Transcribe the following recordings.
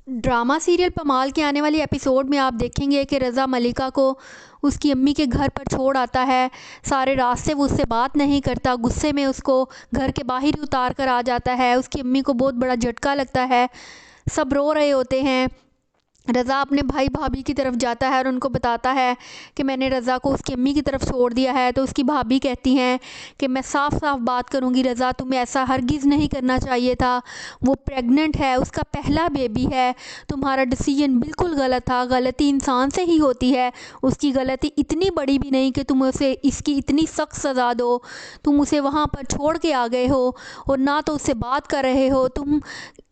Drama serial پمال کے آنے والی ایپیسوڈ میں آپ دیکھیں گے کہ رضا ملکہ کو اس کی امی کے گھر پر چھوڑ آتا ہے۔ سارے راستے وہ اس سے بات نہیں کرتا، غصے میں اس کو گھر کے باہر ہی اتار کر آ جاتا ہے۔ اس کی امی کو بہت بڑا جھٹکا لگتا ہے، سب رو رہے ہوتے ہیں۔ رضا اپنے بھائی بھابھی کی طرف جاتا ہے اور ان کو بتاتا ہے کہ میں نے رضا کو اس کی امی کی طرف چھوڑ دیا ہے۔ تو اس کی بھابھی کہتی ہیں کہ میں صاف صاف بات کروں گی رضا، تمہیں ایسا ہرگز نہیں کرنا چاہیے تھا، وہ پریگننٹ ہے، اس کا پہلا بیبی ہے، تمہارا ڈیسیژن بالکل غلط تھا، غلطی انسان سے ہی ہوتی ہے، اس کی غلطی اتنی بڑی بھی نہیں کہ تم اسے اس کی اتنی سخت سزا دو، تم اسے وہاں پر چھوڑ کے آ گئے ہو اور نہ تو اس سے بات کر رہے ہو، تم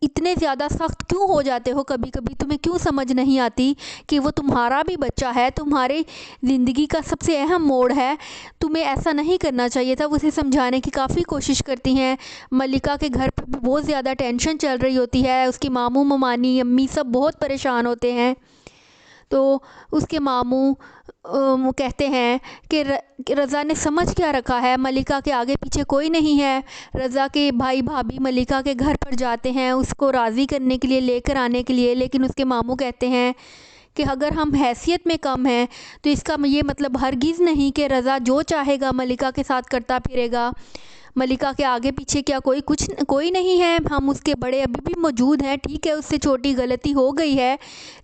اتنے زیادہ سخت کیوں ہو جاتے ہو کبھی کبھی، تمہیں کیوں سمجھ نہیں آتی کہ وہ تمہارا بھی بچہ ہے، تمہاری زندگی کا سب سے اہم موڑ ہے، تمہیں ایسا نہیں کرنا چاہیے تھا۔ وہ اسے سمجھانے کی کافی کوشش کرتی ہیں۔ ملکہ کے گھر پر بھی بہت زیادہ ٹینشن چل رہی ہوتی ہے، اس کی ماموں ممانی امی سب بہت پریشان ہوتے ہیں۔ تو اس کے ماموں کہتے ہیں کہ رضا نے سمجھ کیا رکھا ہے، ملکہ کے آگے پیچھے کوئی نہیں ہے۔ رضا کے بھائی بھابھی ملکہ کے گھر پر جاتے ہیں اس کو راضی کرنے کے لیے، لے کر آنے کے لیے، لیکن اس کے ماموں کہتے ہیں کہ اگر ہم حیثیت میں کم ہیں تو اس کا یہ مطلب ہرگز نہیں کہ رضا جو چاہے گا ملکہ کے ساتھ کرتا پھرے گا۔ ملکہ کے آگے پیچھے کیا کوئی نہیں ہے، ہم اس کے بڑے ابھی بھی موجود ہیں، ٹھیک ہے اس سے چھوٹی غلطی ہو گئی ہے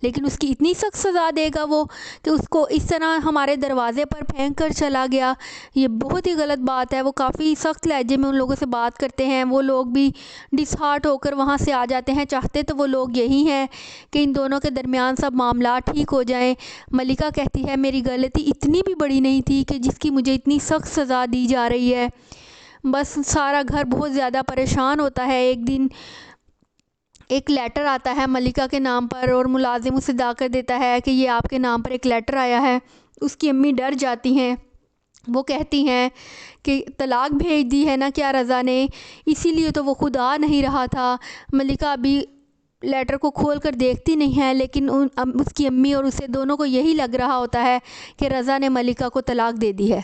لیکن اس کی اتنی سخت سزا دے گا وہ کہ اس کو اس طرح ہمارے دروازے پر پھینک کر چلا گیا، یہ بہت ہی غلط بات ہے۔ وہ کافی سخت لہجے میں ان لوگوں سے بات کرتے ہیں، وہ لوگ بھی ڈس ہارٹ ہو کر وہاں سے آ جاتے ہیں۔ چاہتے تو وہ لوگ یہی ہیں کہ ان دونوں کے درمیان سب معاملات ٹھیک ہو جائیں۔ ملکہ کہتی ہے میری غلطی اتنی بھی بڑی نہیں تھی کہ جس کی مجھے اتنی سخت سزا دی جا رہی ہے۔ بس سارا گھر بہت زیادہ پریشان ہوتا ہے۔ ایک دن ایک لیٹر آتا ہے ملکہ کے نام پر اور ملازم اسے لا کر دیتا ہے کہ یہ آپ کے نام پر ایک لیٹر آیا ہے۔ اس کی امی ڈر جاتی ہیں، وہ کہتی ہیں کہ طلاق بھیج دی ہے نا کیا رضا نے، اسی لیے تو وہ خود آ نہیں رہا تھا۔ ملکہ ابھی لیٹر کو کھول کر دیکھتی نہیں ہے، لیکن اس کی امی اور اسے دونوں کو یہی لگ رہا ہوتا ہے کہ رضا نے ملکہ کو طلاق دے دی ہے۔